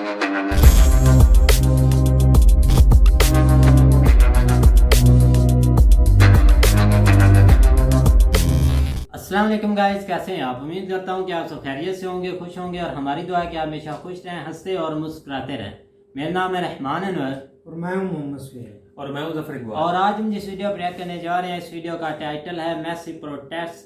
अस्सलाम वालेकुम गाइस, कैसे हैं आप? उम्मीद करता हूं कि आप सब खैरियत से होंगे, खुश होंगे और हमारी दुआ है कि आप हमेशा खुश रहें, हंसते और मुस्कुराते रहें। मेरा नाम है रहमान अनवर और मैं हूं मोहम्मद सुहेल और मैं हूं जफर इकबाल। और आज हम जिस वीडियो पर रिएक्ट करने जा रहे हैं, इस वीडियो का टाइटल है massive protest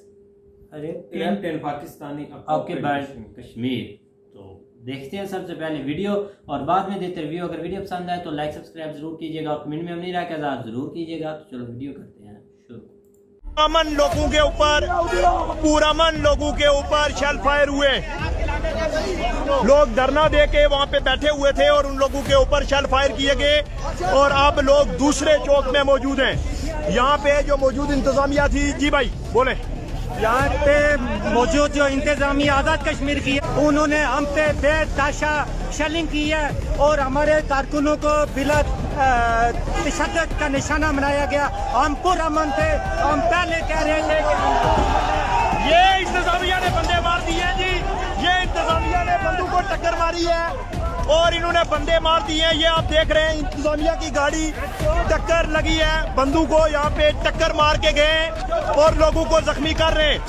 in Pakistani occupied Kashmir. तो देखते हैं सबसे पहले वीडियो और बाद में देते रिव्यू। अगर वीडियो पसंद आए तो लाइक सब्सक्राइब जरूर कीजिएगा और कमेंट में अपनी राय का इज़हार जरूर कीजिएगा। तो चलो वीडियो करते हैं शुरू। पुरअमन लोगों के ऊपर शेल फायर हुए। लोग धरना दे के वहाँ पे बैठे हुए थे और उन लोगों के ऊपर शेल फायर किए गए और अब लोग दूसरे चौक में मौजूद हैं। यहाँ पे जो मौजूद इंतजामिया थी, जी भाई बोले। यहाँ पे मौजूद जो इंतजामिया आज़ाद कश्मीर की है, उन्होंने हम पे बेतहाशा शेलिंग की है और हमारे कारकुनों को बिला तशद्दुद का निशाना बनाया गया। हम पुरअमन थे, हम पहले कह रहे थे कि ये इंतजामिया ने बंदे मार दिए जी। ये इंतजामिया ने बंदूक को टक्कर मारी है और इन्होंने बंदे मार दिए हैं। ये आप देख रहे हैं, इंतजामिया की गाड़ी टक्कर लगी है, बंदूक को यहाँ पे टक्कर मार के गए और लोगों को जख्मी कर रहे हैं।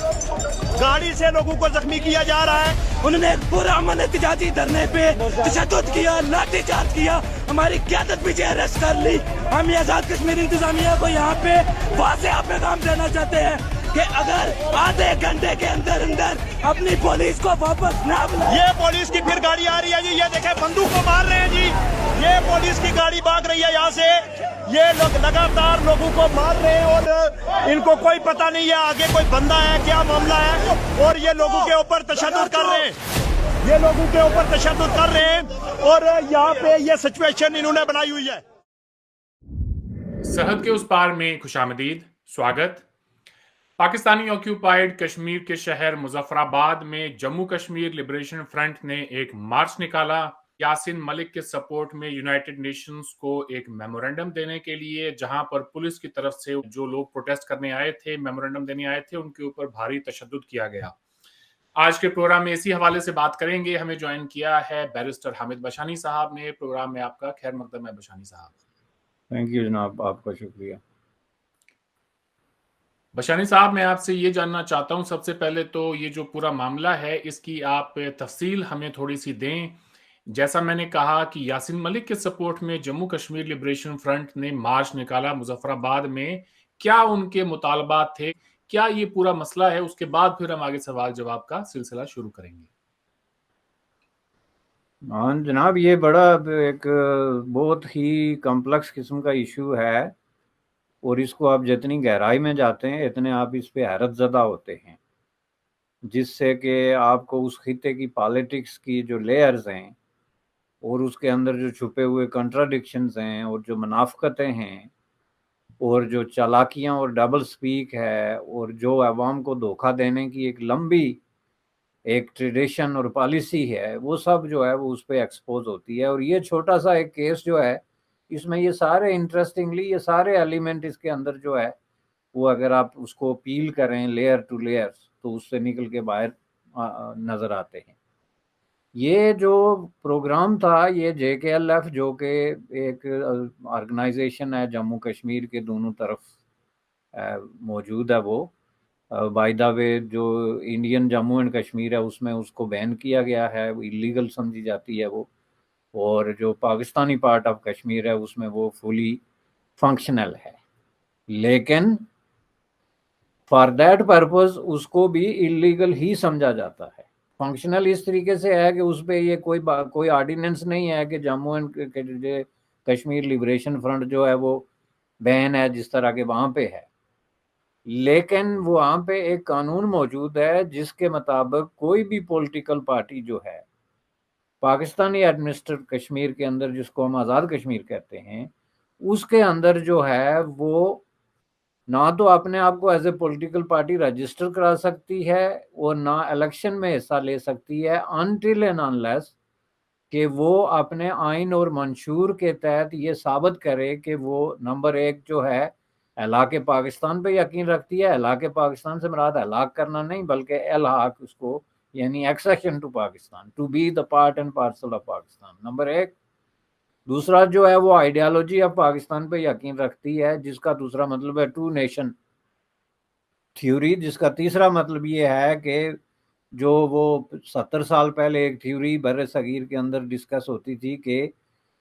गाड़ी से लोगों को जख्मी किया जा रहा है। उन्होंने पुरअमन एहतजाजी धरने पे तशद्दुद किया, लाठीचार्ज किया, हमारी क़यादत भी अरेस्ट कर ली। हम ये आज़ाद कश्मीर इंतजामिया को यहाँ पे वाज़ेह पैगाम देना चाहते हैं कि अगर आधे घंटे के अंदर अंदर अपनी पुलिस को वापस ना बुलाए। ये पुलिस की फिर गाड़ी आ रही है जी। ये देखें, बंदूक को मार रहे हैं जी। ये पुलिस की गाड़ी भाग रही है यहाँ से। ये लोग लगातार लोगों को मार रहे हैं और इनको कोई पता नहीं है आगे कोई बंदा है, क्या मामला है, और ये लोगों के ऊपर तशद्दुद कर रहे हैं। ये लोगों के ऊपर तशद्दुद कर रहे हैं और यहाँ पे ये सिचुएशन इन्होंने बनाई हुई है। सरहद के उस पार में खुशामदीद, स्वागत। पाकिस्तानी ऑक्यूपाइड कश्मीर के शहर मुजफ्फराबाद में जम्मू कश्मीर लिबरेशन फ्रंट ने एक मार्च निकाला। यासिन मलिक के सपोर्ट में यूनाइटेड नेशंस को एक मेमोरेंडम देने के लिए, जहां पर पुलिस की तरफ से जो लोग प्रोटेस्ट करने आए थे, मेमोरेंडम देने आए थे, उनके ऊपर भारी तशद्दुद किया गया। आज के प्रोग्राम में इसी हवाले से बात करेंगे। हमें ज्वाइन किया है बैरिस्टर हामिद बशानी साहब ने। प्रोग्राम में आपका खैर मकदम है बशानी साहब। थैंक यू जनाब, आपका शुक्रिया। बशानी साहब, मैं आपसे ये जानना चाहता हूँ, सबसे पहले तो ये जो पूरा मामला है इसकी आप तफसील हमें थोड़ी सी दें। जैसा मैंने कहा कि यासिन मलिक के सपोर्ट में जम्मू कश्मीर लिबरेशन फ्रंट ने मार्च निकाला मुजफ्फराबाद में, क्या उनके मुतालबात थे, क्या ये पूरा मसला है? उसके बाद फिर हम आगे सवाल जवाब का सिलसिला शुरू करेंगे। हाँ जनाब, ये बड़ा एक बहुत ही कॉम्प्लेक्स किस्म का इशू है और इसको आप जितनी गहराई में जाते हैं इतने आप इस पे हैरत ज़दा होते हैं, जिससे कि आपको उस खिते की पॉलिटिक्स की जो लेयर्स हैं और उसके अंदर जो छुपे हुए कंट्राडिक्शंस हैं और जो मुनाफकतें हैं और जो चालाकियां और डबल स्पीक है और जो अवाम को धोखा देने की एक लंबी एक ट्रेडिशन और पॉलिसी है, वो सब जो है वो उस पर एक्सपोज होती है। और ये छोटा सा एक केस जो है, इसमें ये सारे इंटरेस्टिंगली ये सारे एलिमेंट इसके अंदर जो है वो अगर आप उसको अपील करें लेयर टू लेयर तो उससे निकल के बाहर नज़र आते हैं। ये जो प्रोग्राम था, ये JKLF जो कि एक ऑर्गेनाइजेशन है जम्मू कश्मीर के दोनों तरफ मौजूद है, वो बाय द वे जो इंडियन जम्मू एंड कश्मीर है उसमें उसको बैन किया गया है, वो इलीगल समझी जाती है वो, और जो पाकिस्तानी पार्ट ऑफ कश्मीर है उसमें वो फुली फंक्शनल है। लेकिन फॉर दैट पर्पस उसको भी इलीगल ही समझा जाता है। फंक्शनल इस तरीके से है कि उस पर ये कोई ऑर्डिनेंस नहीं है कि Jammu and Kashmir liberation front जो है वो बैन है जिस तरह के वहाँ पे है। लेकिन वो वहाँ पे एक कानून मौजूद है जिसके मुताबिक कोई भी पॉलिटिकल पार्टी जो है पाकिस्तानी एडमिनिस्ट्रेटेड कश्मीर के अंदर, जिसको हम आज़ाद कश्मीर कहते हैं, उसके अंदर जो है वो ना तो अपने आप को as a political party register करा सकती है और ना इलेक्शन में हिस्सा ले सकती है अनटिल एंड अनलेस कि वो अपने आइन और मंशूर के तहत ये साबित करे कि वो नंबर एक जो है इलाके पाकिस्तान पे यकीन रखती है। इलाके पाकिस्तान से मुराद हलाक करना नहीं बल्कि इल्हाक उसको یعنی accession to Pakistan, to be the part and parcel of Pakistan, number ایک. دوسرا جو ہے وہ آئیڈیالوجی آف پاکستان پہ یقین رکھتی ہے, جس کا دوسرا مطلب ہے ٹو نیشن تھیوری, جس کا تیسرا مطلب یہ ہے کہ جو وہ 70 سال پہلے ایک تھیوری بر صغیر کے اندر ڈسکس ہوتی تھی کہ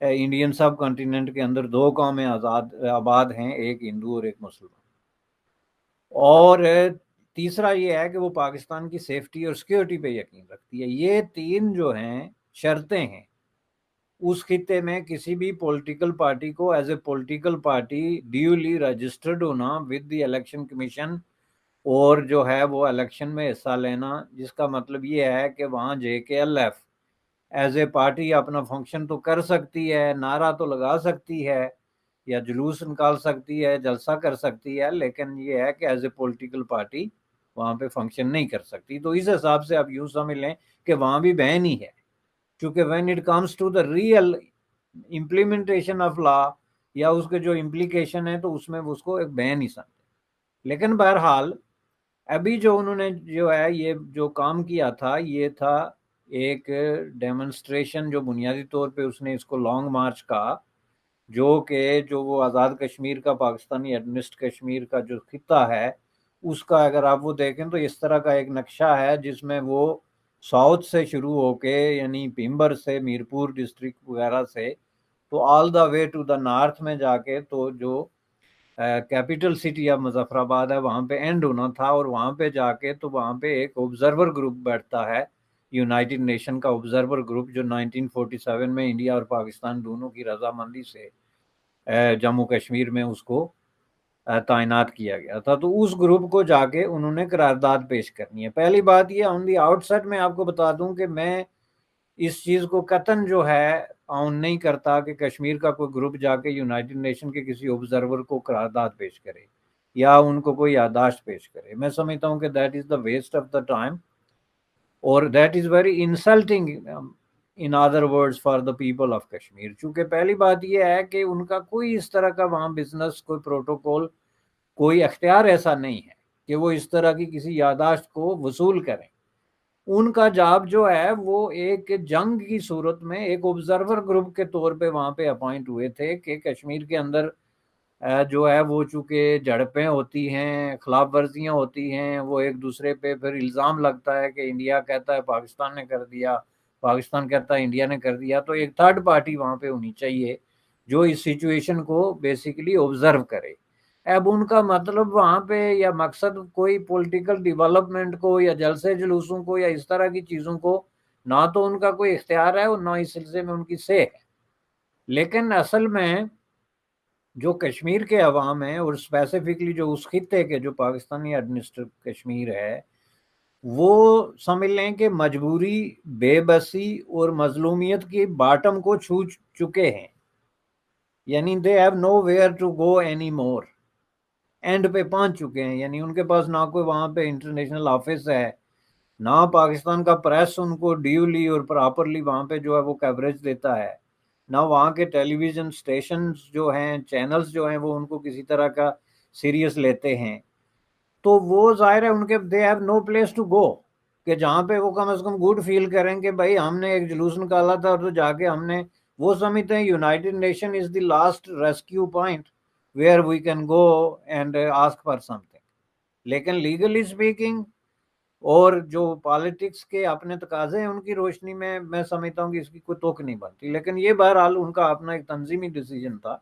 انڈین سب کانٹیننٹ کے اندر 2 قومیں آباد ہیں, ایک ہندو اور ایک مسلمان. اور تیسرا یہ ہے کہ وہ پاکستان کی سیفٹی اور سیکیورٹی پہ یقین رکھتی ہے. یہ 3 جو ہیں شرطیں ہیں اس خطے میں کسی بھی پولیٹیکل پارٹی کو as a political party duly registered ہونا ود دی الیکشن کمیشن, اور جو ہے وہ الیکشن میں حصہ لینا, جس کا مطلب یہ ہے کہ وہاں JKLF ایز اے پارٹی اپنا فنکشن تو کر سکتی ہے, نعرہ تو لگا سکتی ہے یا جلوس نکال سکتی ہے, جلسہ کر سکتی ہے, لیکن یہ ہے کہ ایز اے پولیٹیکل پارٹی وہاں پہ فنکشن نہیں کر سکتی. تو اس حساب سے آپ یوں سمجھ لیں کہ وہاں بھی بین ہی ہے, چونکہ when it comes to the real implementation of law یا اس کے جو امپلیکیشن ہے تو اس میں اس کو ایک بین ہی سمجھے. لیکن بہرحال ابھی جو انہوں نے جو ہے یہ جو کام کیا تھا یہ تھا ایک ڈیمونسٹریشن, جو بنیادی طور پہ اس نے اس کو لانگ مارچ کہا, جو کہ جو وہ آزاد کشمیر کا پاکستانی ایڈمنسٹ کشمیر کا جو خطہ ہے اس کا اگر آپ وہ دیکھیں تو اس طرح کا ایک نقشہ ہے جس میں وہ ساؤتھ سے شروع ہو کے یعنی پیمبر سے میرپور ڈسٹرکٹ وغیرہ سے تو آل دا وے ٹو دا نارتھ میں جا کے تو جو کیپٹل سٹی آف مظفر آباد ہے وہاں پہ اینڈ ہونا تھا, اور وہاں پہ جا کے تو وہاں پہ ایک آبزرور گروپ بیٹھتا ہے, یونائٹڈ نیشن کا آبزرور گروپ, جو 1947 میں انڈیا اور پاکستان دونوں کی رضامندی سے جموں کشمیر میں اس کو تعینات کیا گیا تھا. تو اس گروپ کو جا کے انہوں نے قرارداد پیش کرنی ہے. پہلی بات یہ آن دی آؤٹ سیٹ میں آپ کو بتا دوں کہ میں اس چیز کو قطعاً جو ہے آن نہیں کرتا کہ کشمیر کا کوئی گروپ جا کے یونائٹڈ نیشن کے کسی آبزرور کو قرارداد پیش کرے یا ان کو کوئی یادداشت پیش کرے. میں سمجھتا ہوں کہ that is the waste of the time, اور that is very insulting in other words for the people of Kashmir. چونکہ پہلی بات یہ ہے کہ ان کا کوئی اس طرح کا وہاں بزنس, کوئی پروٹوکول, کوئی اختیار ایسا نہیں ہے کہ وہ اس طرح کی کسی یادداشت کو وصول کریں. ان کا جاب جو ہے وہ ایک جنگ کی صورت میں ایک آبزرور گروپ کے طور پہ وہاں پہ اپوائنٹ ہوئے تھے کہ کشمیر کے اندر جو ہے وہ چونکہ جھڑپیں ہوتی ہیں, خلاف ورزیاں ہوتی ہیں, وہ ایک دوسرے پہ پھر الزام لگتا ہے کہ انڈیا کہتا ہے پاکستان نے کر دیا, پاکستان کہتا ہے انڈیا نے کر دیا, تو ایک تھرڈ پارٹی وہاں پہ ہونی چاہیے جو اس سچویشن کو بیسیکلی آبزرو کرے. اب ان کا مطلب وہاں پہ یا مقصد کوئی پولیٹیکل ڈیولپمنٹ کو یا جلسے جلوسوں کو یا اس طرح کی چیزوں کو نہ تو ان کا کوئی اختیار ہے اور نہ اس سلسلے میں ان کی سے ہے. لیکن اصل میں جو کشمیر کے عوام ہیں اور اسپیسیفکلی جو اس خطے کے جو پاکستانی ایڈمنسٹر کشمیر ہے وہ سمجھ لیں کہ مجبوری, بے بسی اور مظلومیت کی باٹم کو چھو چکے ہیں, یعنی they have nowhere to go anymore, and پہ پہنچ چکے ہیں. یعنی ان کے پاس نہ کوئی وہاں پہ انٹرنیشنل آفس ہے, نہ پاکستان کا پریس ان کو ڈیولی اور پراپرلی وہاں پہ جو ہے وہ کوریج دیتا ہے, نہ وہاں کے ٹیلی ویژن سٹیشنز جو ہیں, چینلز جو ہیں وہ ان کو کسی طرح کا سیریس لیتے ہیں. تو وہ ظاہر ہے ان کے they have no place to go کہ جہاں پہ وہ کم از کم گڈ فیل کریں کہ بھائی ہم نے ایک جلوس نکالا تھا تو جا کے ہم نے, وہ سمجھتے ہیں United nation is the last rescue point where we can go and ask for something. لیکن لیگلی اسپیکنگ اور جو پالیٹکس کے اپنے تقاضے ہیں ان کی روشنی میں سمجھتا ہوں کہ اس کی کوئی توق نہیں بنتی. لیکن یہ بہرحال ان کا اپنا ایک تنظیمی ڈیسیجن تھا.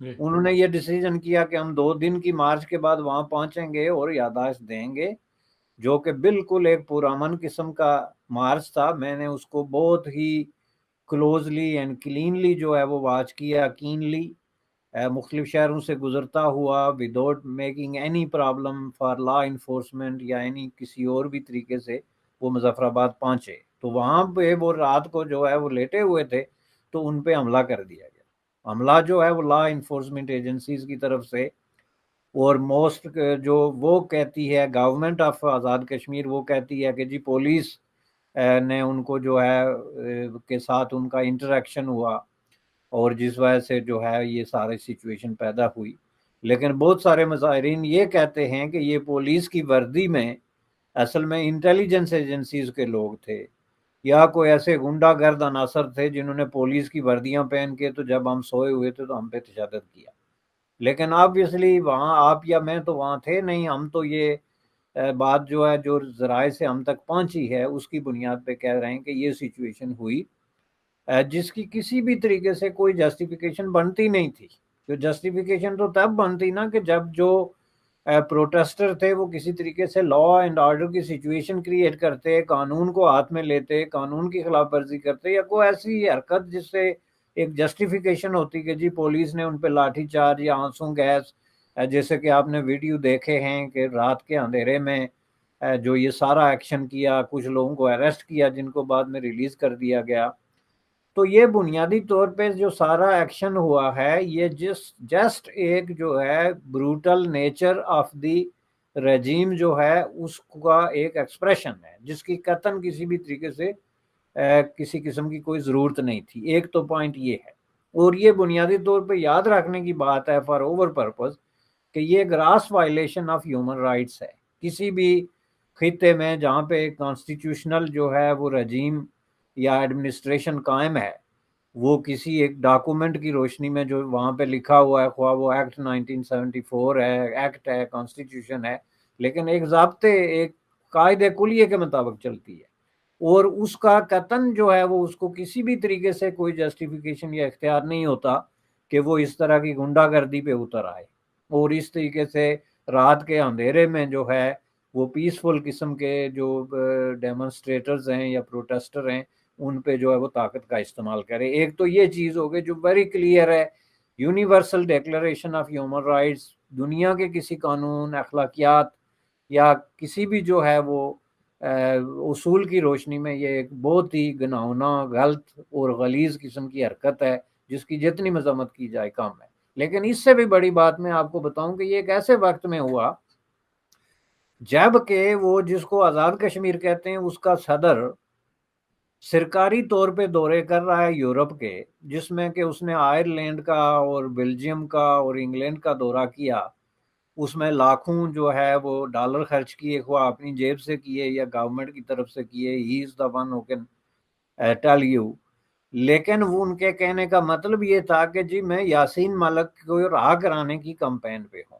انہوں نے یہ ڈیسیجن کیا کہ ہم 2 دن کی مارچ کے بعد وہاں پہنچیں گے اور یادداشت دیں گے, جو کہ بالکل ایک پرامن قسم کا مارچ تھا. میں نے اس کو بہت ہی کلوزلی اینڈ کلینلی جو ہے وہ واچ کیا, کینلی, مختلف شہروں سے گزرتا ہوا without making any problem for law enforcement یا اینی کسی اور بھی طریقے سے وہ مظفر آباد پہنچے. تو وہاں پہ وہ رات کو جو ہے وہ لیٹے ہوئے تھے تو ان پہ حملہ کر دیا گیا. حملہ جو ہے وہ لا انفورسمنٹ ایجنسیز کی طرف سے, اور موسٹ جو وہ کہتی ہے گورنمنٹ آف آزاد کشمیر وہ کہتی ہے کہ جی پولیس نے ان کو جو ہے کے ساتھ ان کا انٹریکشن ہوا اور جس وجہ سے جو ہے یہ سارے سچویشن پیدا ہوئی. لیکن بہت سارے مظاہرین یہ کہتے ہیں کہ یہ پولیس کی وردی میں اصل میں انٹیلیجنس ایجنسیز کے لوگ تھے یا کوئی ایسے غنڈہ گرد عناصر تھے جنہوں نے پولیس کی وردیاں پہن کے تو جب ہم سوئے ہوئے تھے تو ہم پہ تشدد کیا. لیکن آبویسلی وہاں آپ یا میں تو وہاں تھے نہیں. ہم تو یہ بات جو ہے جو ذرائع سے ہم تک پہنچی ہے اس کی بنیاد پہ کہہ رہے ہیں کہ یہ سچویشن ہوئی جس کی کسی بھی طریقے سے کوئی جسٹیفیکیشن بنتی نہیں تھی. جو جسٹیفیکیشن تو تب بنتی نا کہ جب جو پروٹیسٹر تھے وہ کسی طریقے سے لا اینڈ آرڈر کی سچویشن کریٹ کرتے, قانون کو ہاتھ میں لیتے, قانون کی خلاف ورزی کرتے, یا کوئی ایسی حرکت جس سے ایک جسٹیفیکیشن ہوتی کہ جی پولیس نے ان پہ لاٹھی چارج یا آنسو گیس, جیسے کہ آپ نے ویڈیو دیکھے ہیں کہ رات کے اندھیرے میں جو یہ سارا ایکشن کیا, کچھ لوگوں کو اریسٹ کیا جن کو بعد میں ریلیز کر دیا گیا. تو یہ بنیادی طور پہ جو سارا ایکشن ہوا ہے یہ جسٹ ایک جو ہے بروٹل نیچر آف دی رجیم جو ہے اس کا ایک ایکسپریشن ہے جس کی قطعاً کسی بھی طریقے سے کسی قسم کی کوئی ضرورت نہیں تھی. ایک تو پوائنٹ یہ ہے, اور یہ بنیادی طور پہ یاد رکھنے کی بات ہے فار اوور پرپز کہ یہ gross violation of human rights ہے. کسی بھی خطے میں جہاں پہ ایک کانسٹیٹیوشنل جو ہے وہ رجیم یا ایڈمنسٹریشن قائم ہے, وہ کسی ایک ڈاکومنٹ کی روشنی میں جو وہاں پہ لکھا ہوا ہے, خواہ وہ ایکٹ 1974 ہے, ایکٹ ہے, کانسٹیٹیوشن ہے, لیکن ایک ضابطے ایک قاعدے کلیے کے مطابق چلتی ہے, اور اس کا قطعاً جو ہے وہ اس کو کسی بھی طریقے سے کوئی جسٹیفیکیشن یا اختیار نہیں ہوتا کہ وہ اس طرح کی غنڈہ گردی پہ اتر آئے اور اس طریقے سے رات کے اندھیرے میں جو ہے وہ پیسفل قسم کے جو ڈیمونسٹریٹرز ہیں یا پروٹیسٹر ہیں ان پہ جو ہے وہ طاقت کا استعمال کرے. ایک تو یہ چیز ہو گئی جو ویری کلیئر ہے, universal declaration of human rights, دنیا کے کسی قانون, اخلاقیات یا کسی بھی جو ہے وہ اصول کی روشنی میں یہ ایک بہت ہی گناؤنا, غلط اور غلیظ قسم کی حرکت ہے جس کی جتنی مذمت کی جائے کم ہے. لیکن اس سے بھی بڑی بات میں آپ کو بتاؤں کہ یہ ایک ایسے وقت میں ہوا جب کہ وہ جس کو آزاد کشمیر کہتے ہیں اس کا صدر سرکاری طور پہ دورے کر رہا ہے یورپ کے, جس میں کہ اس نے آئرلینڈ کا اور بیلجیم کا اور انگلینڈ کا دورہ کیا. اس میں لاکھوں جو ہے وہ ڈالر خرچ کیے, خواہ اپنی جیب سے کیے یا گورنمنٹ کی طرف سے کیے. He is the one who can tell you. لیکن وہ ان کے کہنے کا مطلب یہ تھا کہ جی میں یاسین ملک کو رہا کرانے کی کمپین پہ ہوں.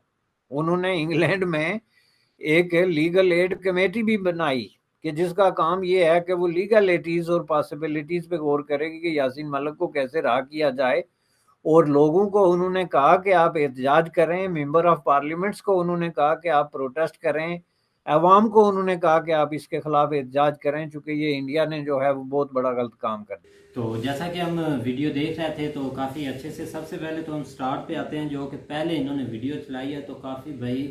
انہوں نے انگلینڈ میں ایک لیگل ایڈ کمیٹی بھی بنائی کہ جس کا کام یہ ہے کہ وہ لیگلٹیز اور پاسبلٹیز پہ غور کرے گی کہ یاسین ملک کو کیسے رہا کیا جائے. اور لوگوں کو انہوں نے کہا کہ آپ احتجاج کریں, ممبر آف پارلیمنٹس کو انہوں نے کہا کہ آپ پروٹیسٹ کریں, عوام کو انہوں نے کہا کہ آپ اس کے خلاف احتجاج کریں, چونکہ یہ انڈیا نے جو ہے وہ بہت بڑا غلط کام کر دیا. تو جیسا کہ ہم ویڈیو دیکھ رہے تھے تو کافی اچھے سے, سب سے پہلے تو ہم سٹارٹ پہ آتے ہیں جو کہ پہلے انہوں نے ویڈیو چلائی ہے تو کافی بھائی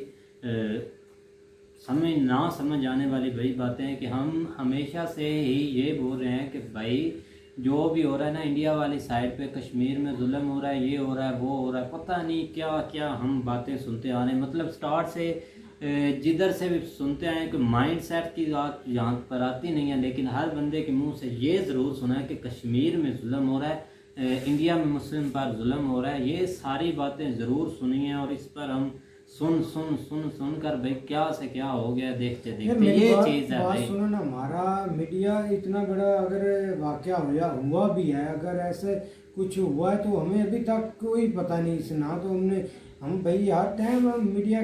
سمجھ آنے والی بڑی باتیں ہیں کہ ہم ہمیشہ سے ہی یہ بول رہے ہیں کہ بھائی جو بھی ہو رہا ہے نا انڈیا والی سائڈ پہ, کشمیر میں ظلم ہو رہا ہے, یہ ہو رہا ہے, وہ ہو رہا ہے, پتہ نہیں کیا کیا ہم باتیں سنتے آ رہے ہیں. مطلب سٹارٹ سے جدھر سے بھی سنتے آئے ہیں کہ مائنڈ سیٹ کی بات یہاں پر آتی نہیں ہے, لیکن ہر بندے کے منہ سے یہ ضرور سنا ہے کہ کشمیر میں ظلم ہو رہا ہے, انڈیا میں مسلم پر ظلم ہو رہا ہے. یہ ساری باتیں ضرور سنی ہیں اور اس پر ہم سن کر بھائی کیا سے کیا ہو گیا دیکھتے یہ چیز ہے. بات سنو نا, ہمارا میڈیا اتنا بڑا اگر واقعہ ہوا بھی ہے, اگر ایسے کچھ ہوا ہے تو ہمیں ابھی تک کوئی پتہ نہیں سنا. تو ہم بھائی ہر ٹائم میڈیا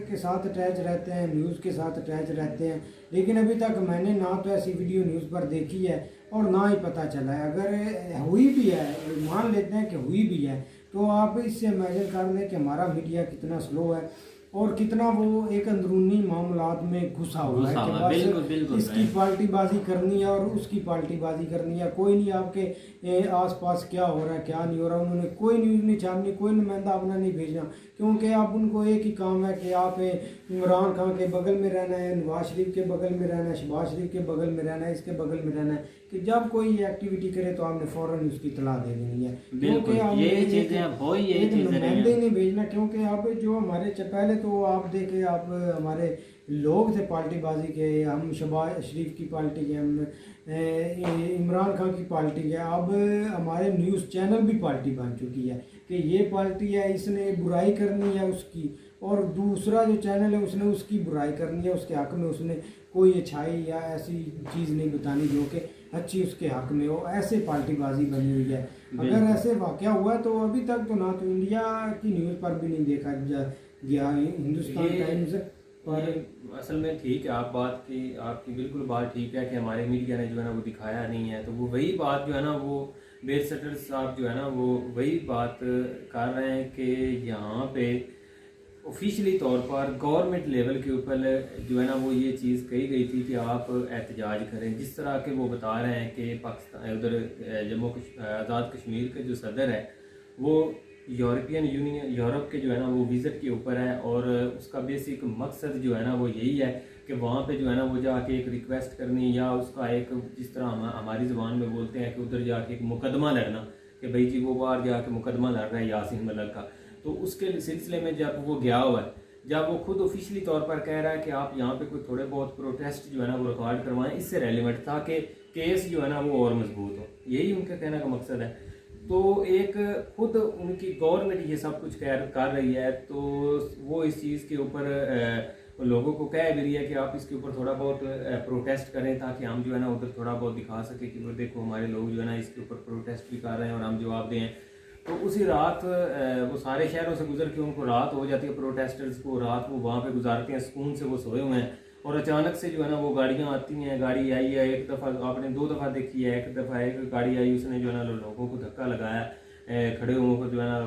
کے ساتھ اٹیچ رہتے ہیں, نیوز کے ساتھ اٹیچ رہتے ہیں, لیکن ابھی تک میں نے نہ تو ایسی ویڈیو نیوز پر دیکھی ہے اور نہ ہی پتہ چلا ہے. اگر ہوئی بھی ہے, مان لیتے ہیں کہ ہوئی بھی ہے, تو آپ اس سے امیجن کر لیں کہ ہمارا میڈیا کتنا سلو ہے اور کتنا وہ ایک اندرونی معاملات میں گھسا ہوا ہے کہ بس اس کی پارٹی بازی کرنی ہے اور اس کی پارٹی بازی کرنی ہے. کوئی نہیں آپ کے آس پاس کیا ہو رہا ہے کیا نہیں ہو رہا, انہوں نے کوئی نیوز نہیں چھاپنی, کوئی نمائندہ اپنا نہیں بھیجنا, کیونکہ آپ ان کو ایک ہی کام ہے کہ آپ عمران خان کے بغل میں رہنا ہے, نواز شریف کے بغل میں رہنا ہے, شہباز شریف کے بغل میں رہنا ہے, اس کے بغل میں رہنا ہے, کہ جب کوئی ایکٹیویٹی کرے تو آپ نے فوراً اس کی اطلاع دے دینی ہے, کیونکہ آپ ایک نمائندے نہیں بھیجنا. کیونکہ آپ جو ہمارے پہلے تو آپ دیکھیں, آپ ہمارے لوگ تھے پارٹی بازی کے, ہم شہباز شریف کی پارٹی کے, ہم عمران خان کی پارٹی کے, اب ہمارے نیوز چینل بھی پارٹی بن چکی ہے کہ یہ پارٹی ہے, اس نے برائی کرنی ہے اس کی, اور دوسرا جو چینل ہے اس نے اس کی برائی کرنی ہے, اس کے حق میں اس نے कोई अच्छाई या ऐसी चीज़ नहीं बतानी जो कि अच्छी उसके हक में हो। ऐसे पार्टी बाजी बनी हुई है। अगर ऐसे वाक़या हुआ तो अभी तक तो ना तो इंडिया की न्यूज़ पर भी नहीं देखा गया, हिंदुस्तान टाइम्स पर। असल में ठीक है आपकी बिल्कुल बात ठीक है कि हमारे मीडिया ने जो है ना वो दिखाया नहीं है। तो वो वही बात जो है ना वो बेर सटर साहब जो है ना वो वही बात कर रहे हैं कि यहाँ पे ऑफिशियली तौर पर गवर्नमेंट लेवल के ऊपर जो है ना वो ये चीज़ कही गई थी कि आप एहतजाज करें। जिस तरह के वो बता रहे हैं कि पाकिस्तान उधर आज़ाद कश्मीर के जो सदर है वो यूरोपियन यूनियन यूरोप के जो है ना वो विज़िट के ऊपर है, और उसका बेसिक मकसद जो है ना वो यही है कि वहाँ पे जो है ना वो जाके एक रिक्वेस्ट करनी या उसका एक जिस तरह हमारी ज़बान में बोलते हैं कि उधर जाके एक मुकदमा लड़ना कि भाई जी वो बाहर जाके मुकदमा लड़ रहा है यासीन मलिक का। तो उसके सिलसिले में जब वो गया हुआ है, जब वो खुद ऑफिशियली तौर पर कह रहा है कि आप यहाँ पे कोई थोड़े बहुत प्रोटेस्ट जो है ना वो रिकॉर्ड करवाएं इससे रेलिवेंट, ताकि केस जो है ना वो और मजबूत हो, यही उनका कहने का मकसद है। तो एक खुद उनकी गवर्नमेंट ये सब कुछ कर रही है, तो वो इस चीज़ के ऊपर लोगों को कह भी रही है कि आप इसके ऊपर थोड़ा बहुत प्रोटेस्ट करें ताकि हम जो है ना उधर थोड़ा बहुत दिखा सके कि वो देखो हमारे लोग जो है ना इसके ऊपर प्रोटेस्ट भी कर रहे हैं और हम जवाब दें। तो उसी रात वो सारे शहरों से गुजर के उनको रात हो जाती है, प्रोटेस्टर्स को रात वो वहाँ पे गुजारते हैं, सुकून से वो सोए हुए हैं, और अचानक से जो है ना वो गाड़ियाँ आती हैं। गाड़ी आई है एक दफ़ा, आपने 2 दफ़ा देखी है। एक दफ़ा एक गाड़ी आई, उसने जो है ना लोगों को धक्का लगाया, खड़े हुओं को जो है ना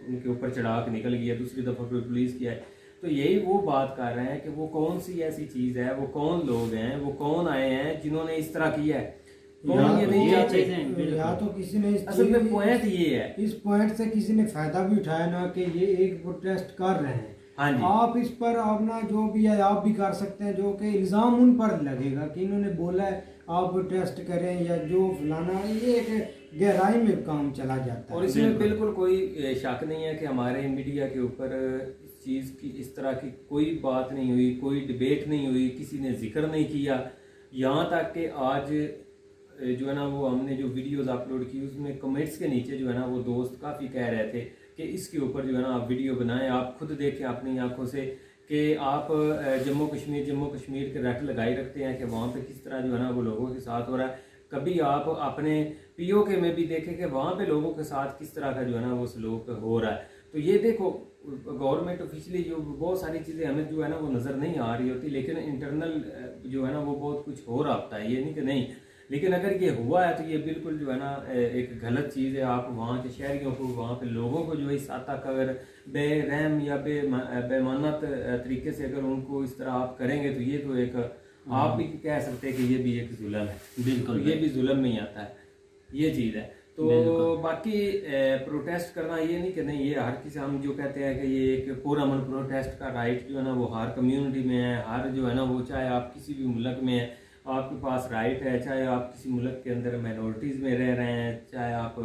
उनके ऊपर चढ़ा के निकल गया। दूसरी दफ़ा फिर पुलिस की है। तो यही वो बात कर रहे हैं कि वो कौन सी ऐसी चीज़ है, वो कौन लोग हैं, वो कौन आए हैं जिन्होंने इस तरह किया है। कौन ये नहीं चाहते। या तो किसी ने असल में पॉइंट ये है, इस पॉइंट से किसी ने फायदा भी उठाया ना कि ये एक प्रोटेस्ट कर रहे हैं। हाँ जी, आप इस पर अपना जो भी है आप भी कर सकते हैं, जो कि इल्ज़ाम उन पर लगेगा कि इन्होंने बोला है आप टेस्ट करें या जो फलाना, ये एक गहराई में काम चला जाता है। और इसमें बिल्कुल कोई शक नहीं है कि हमारे मीडिया के ऊपर इस चीज़ की इस तरह की कोई बात नहीं हुई, कोई डिबेट नहीं हुई, किसी ने जिक्र नहीं किया। यहाँ तक कि आज जो है ना वो हमने जो वीडियोस अपलोड की उसमें कमेंट्स के नीचे जो है ना वो दोस्त काफ़ी कह रहे थे कि इसके ऊपर जो है ना आप वीडियो बनाएं, आप खुद देखें अपनी आंखों से कि आप जम्मू कश्मीर के रट लगाई रखते हैं कि वहाँ पे किस तरह जो है ना वो लोगों के साथ हो रहा है। कभी आप अपने POK में भी देखें कि वहाँ पे लोगों के साथ किस तरह का जो है ना वो सलूक हो रहा है। तो ये देखो गवर्नमेंट ऑफिशियली जो बहुत सारी चीज़ें हमें जो है ना वो नज़र नहीं आ रही होती, लेकिन इंटरनल जो है ना वो बहुत कुछ हो रहा होता है, ये नहीं कि नहीं। लेकिन अगर ये हुआ है तो ये बिल्कुल जो है ना एक गलत चीज़ है। आप वहाँ के शहरियों को, वहाँ पे लोगों को जो है इस हद तक अगर बेरहम या बेमानत तरीके से अगर उनको इस तरह आप करेंगे तो ये तो एक आप भी कह सकते हैं कि ये भी एक जुल्म है। बिल्कुल, ये भी जुल्म में ही आता है, ये चीज़ है। तो बाकी प्रोटेस्ट करना ये नहीं कि नहीं, ये हर किसी हम जो कहते हैं कि ये एक पुरअमन प्रोटेस्ट का राइट जो है ना वो हर कम्युनिटी में है, हर जो है ना वो चाहे आप किसी भी मुल्क में है आपके पास राइट है, चाहे आप किसी मुल्क के अंदर माइनॉरिटीज़ में रह रहे हैं, चाहे आप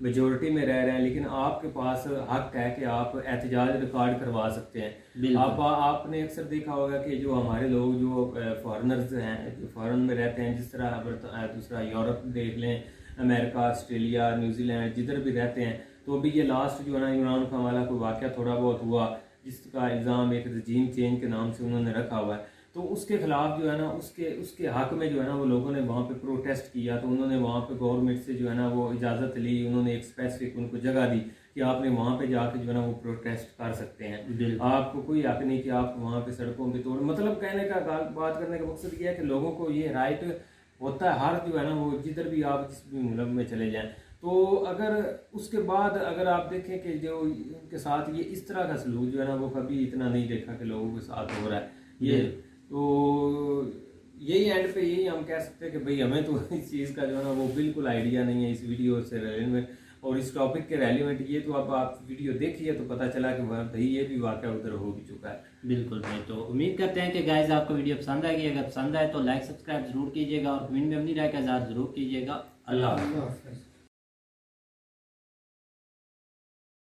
मेजॉरिटी में रह रहे हैं, लेकिन आपके पास हक है कि आप एहतजाज रिकॉर्ड करवा सकते हैं। आपने अक्सर देखा होगा कि जो हमारे लोग जो फॉरेनर्स हैं, जो फॉरेन में रहते हैं, जिस तरह दूसरा यूरोप देख लें, अमेरिका, ऑस्ट्रेलिया, न्यूजीलैंड, जिधर भी रहते हैं, तो अभी ये लास्ट जो है ना इमरान खान वाला कोई वाक़या थोड़ा बहुत हुआ जिसका इल्ज़ाम एक रजीम चेंज के नाम से उन्होंने रखा हुआ है। तो उसके खिलाफ जो है ना उसके हक में जो है ना वो लोगों ने वहाँ पे प्रोटेस्ट किया। तो उन्होंने वहाँ पे गवर्नमेंट से जो है ना वो इजाज़त ली, उन्होंने एक स्पेसिफिक उनको जगह दी कि आपने वहाँ पे जाके जो है ना वो प्रोटेस्ट कर सकते हैं। आपको कोई हक नहीं कि आप वहाँ पे सड़कों पे तोड़, मतलब कहने का बात करने का मकसद ये है कि लोगों को ये राइट होता है हर जो है ना वो जिधर भी आप जिस भी मुल्क में चले जाएँ। तो अगर उसके बाद अगर आप देखें कि जो उनके साथ ये इस तरह का सलूक जो है ना वो कभी इतना नहीं देखा कि लोगों के साथ हो रहा है ये। तो यही एंड पे यही हम कह सकते हैं कि भाई हमें तो इस चीज़ का जो है ना वो बिल्कुल आइडिया नहीं है इस वीडियो से रेलिवेंट और इस टॉपिक के रेलिवेंट। ये तो अब आप वीडियो देखिए तो पता चला कि भाई ये भी वाक़या उधर हो भी चुका है। बिल्कुल भाई, तो उम्मीद करते हैं कि गाइस आपको वीडियो पसंद आएगी। अगर पसंद आए तो लाइक सब्सक्राइब जरूर कीजिएगा और कमेंट में अपनी राय का इज़हार जरूर कीजिएगा। अल्लाह हाफ़िज़।